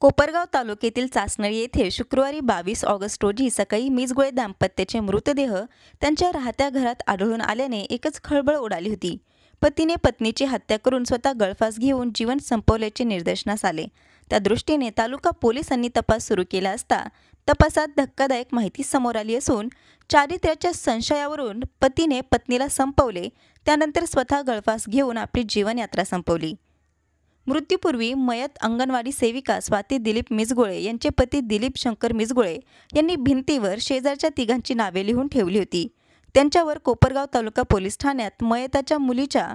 कोपरगाव तालुक्यातील चासनळी येथे शुक्रवारी 22 ऑगस्ट रोजी सकाळी मिजगुळे दाम्पत्याचे मृतदेह त्यांच्या राहत्या घरात आढळून आल्याने एकच खळबळ उडाली होती। पतीने पत्नीची हत्या करून स्वतः गळफास घेऊन जीवन संपवल्याचे निदर्शनास आले। त्या दृष्टीने तालुका पोलिसांनी तपास सुरू केला असता तपासात धक्कादायक माहिती समोर आली असून चारित्र्याच्या संशयावरून पतीने पत्नीला संपवले, त्यानंतर स्वतः गळफास घेऊन आपली जीवनयात्रा संपवली। मृत्यूपूर्वी मयत अंगणवाडी सेविका स्वाती दिलीप मिजगुळे यांचे पती दिलीप शंकर मिजगुळे यांनी भिंतीवर शेजारच्या तिघांची नावे लिहून ठेवली होती। त्यांच्यावर कोपरगाव तालुका पोलीस ठाण्यात मयताच्या मुलीच्या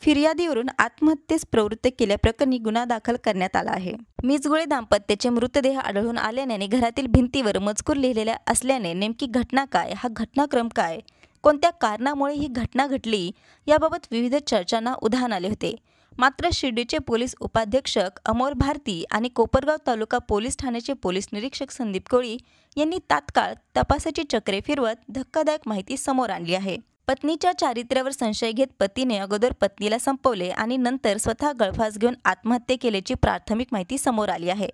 फिर्यादीवरून आत्महत्येस प्रवृत्त केल्याप्रकरणी गुन्हा दाखल करण्यात आला आहे। मिजगुळे दाम्पत्याचे मृतदेह आढळून आल्याने घरातील भिंतीवर मजकूर लिहिलेला असल्याने नेमकी घटना काय, हा घटनाक्रम काय, कोणत्या कारणामुळे ही घटना घडली याबाबत विविध चर्चांना उधाण आले होते। मात्र शिर्डीचे पोलीस उपाधीक्षक अमोल भारती आणि कोपरगाव तालुका पोलीस ठाण्याचे पोलीस निरीक्षक संदीप कोळी यांनी तात्काळ तपासाची चक्रे फिरवत धक्कादायक माहिती समोर आणली आहे। पत्नीच्या चारित्र्यावर संशय घेत पतीने अगोदर पत्नीला संपवले आणि नंतर स्वतः गळफास घेऊन आत्महत्या केल्याची प्राथमिक माहिती समोर आली आहे।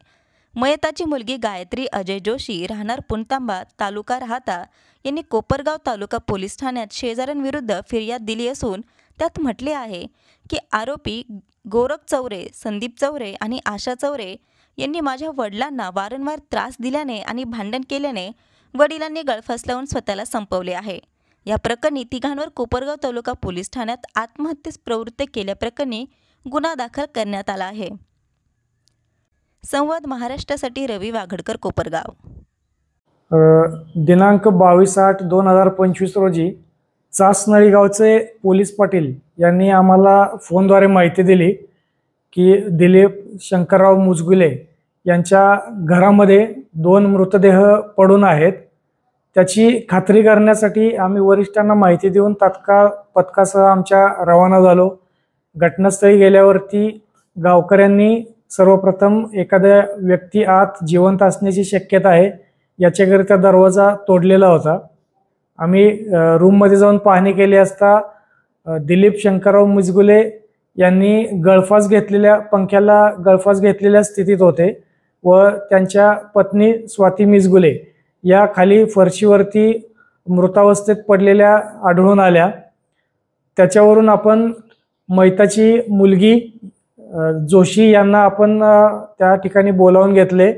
मयताची मुलगी गायत्री अजय जोशी राहणार पुणतांबा तालुका राहता यांनी कोपरगाव तालुका पोलीस ठाण्यात शेजाऱ्यांविरुद्ध फिर्याद दिली असून त्यात म्हटले आहे की आरोपी गोरख चौरे, संदीप चौरे आणि आशा चौरे यांनी माझ्या वडिलांना वारंवार त्रास दिल्याने आणि भांडण केल्याने वडिलांनी गळफास लावून स्वतःला संपवले आहे। या प्रकरणी तिघांवर कोपरगाव तालुका पोलीस ठाण्यात आत्महत्येस प्रवृत्त केल्याप्रकरणी गुन्हा दाखल करण्यात आला आहे। संवाद महाराष्ट्रासाठी रवी वाघडकर, कोपरगाव। दिनांक 22/8/2025 रोजी चासनळी गावचे पोलीस पाटील यांनी आम्हाला फोनद्वारे माहिती दिली की दिलीप शंकरराव मुजगुले यांच्या घरामध्ये 2 मृतदेह पडून आहेत। त्याची खात्री करण्यासाठी आम्ही वरिष्ठांना माहिती देऊन तात्काळ पथकासह आमच्या रवाना झालो। घटनास्थळी गेल्यावरती गावकऱ्यांनी सर्वप्रथम एखाद्या व्यक्ती आत जिवंत असण्याची शक्यता आहे याच्याकरिता दरवाजा तोडलेला होता। आम्ही रूममध्ये जाऊन पाहणी केली असता दिलीप शंकरराव मुजगुले यांनी गळफास घेतलेल्या पंख्याला गळफास घेतलेल्या स्थितीत होते व त्यांच्या पत्नी स्वाती मिजगुले या खाली फरशीवरती मृतावस्थेत पडलेल्या आढळून आल्या। त्याच्यावरून आपण मयताची मुलगी जोशी यांना आपण त्या ठिकाणी बोलावून घेतले।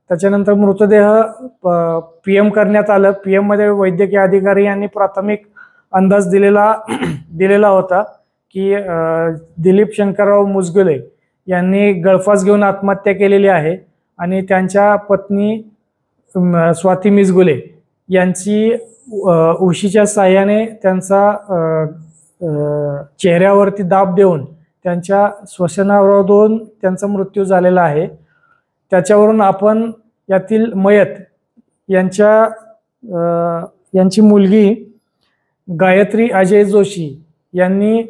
त्याच्यानंतर मृतदेह पीएम करण्यात आलं। पीएम मध्ये वैद्यकीय अधिकारी यांनी प्राथमिक अंदाज दिलेला होता की दिलीप शंकरराव मुजगुले यांनी गळफास घेऊन आत्महत्या केलेली आहे आणि त्यांच्या पत्नी स्वाती मिजगुले यांची उशीच्या साहाय्याने त्यांचा चेहऱ्यावरती दाब देऊन त्यांच्या श्वसनावरोधून त्यांचा मृत्यू झालेला आहे। त्याच्यावरून आपण यातील मयत यांची मुलगी गायत्री अजय जोशी यांनी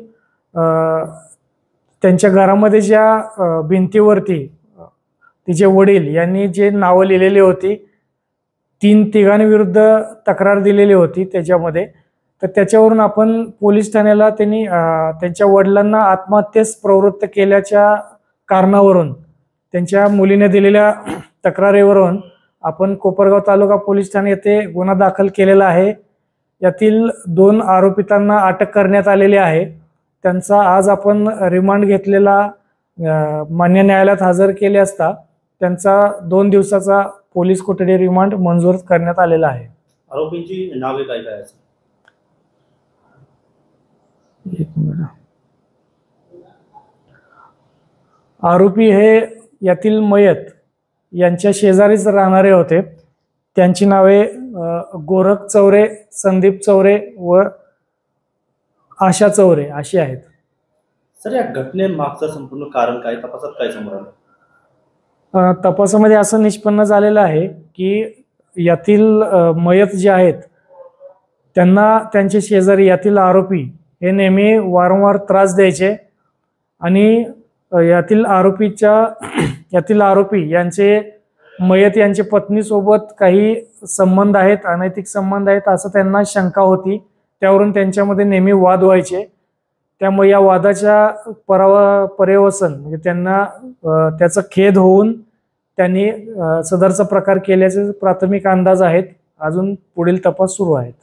त्यांच्या घरामध्ये ज्या भिंतीवरती तिचे वडील यांनी जे नावं लिहिलेली होती, 3 तिघांविरुद्ध तक्रार दिलेली होती त्याच्यामध्ये, तर त्याच्यावरून आपण पोलीस ठाण्याला त्यांनी त्यांच्या वडिलांना आत्महत्येस प्रवृत्त केल्याच्या कारणावरून त्यांच्या मुलीने दिलेल्या तक्रारीवरून आपण कोपरगाव तालुका पोलीस ठाणे येथे गुन्हा दाखल केलेला आहे। यातील 2 आरोपितांना अटक करण्यात आलेली आहे। त्यांचा आज आपण रिमांड घेतलेला मान्य न्यायालयात हजर केले असता त्यांचा 2 दिवसाचा पोलीस कोठडी रिमांड मंजूर करण्यात आलेला आहे। आरोपींची नावे काय काय आहेत? आरोपी हे यातील मयत यांच्या शेजारीच राहणारे होते। त्यांची नावे गोरख चौरे, संदीप चौरे व आशा चौरे अशी आहेत। सर, या घटनेमागचं संपूर्ण कारण काय, तपासात काय समोर आलं? तपासामध्ये असं निष्पन्न झालेलं आहे की यातील मयत जे आहेत त्यांना त्यांचे शेजारी यातील आरोपी हे नेहमी वारंवार त्रास द्यायचे आणि यातील आरोपी यांचे मयत यांचे पत्नीसोबत काही संबंध आहेत, अनैतिक संबंध आहेत असं त्यांना शंका होती। त्यावरून त्यांच्यामध्ये नेहमी वाद व्हायचे। त्यामुळे या वादाच्या पर्यवसन म्हणजे त्यांना त्याचा खेद होऊन त्यांनी सदरचा प्रकार केल्याचे प्राथमिक अंदाज आहेत. अजून पुढील तपास सुरू आहेत.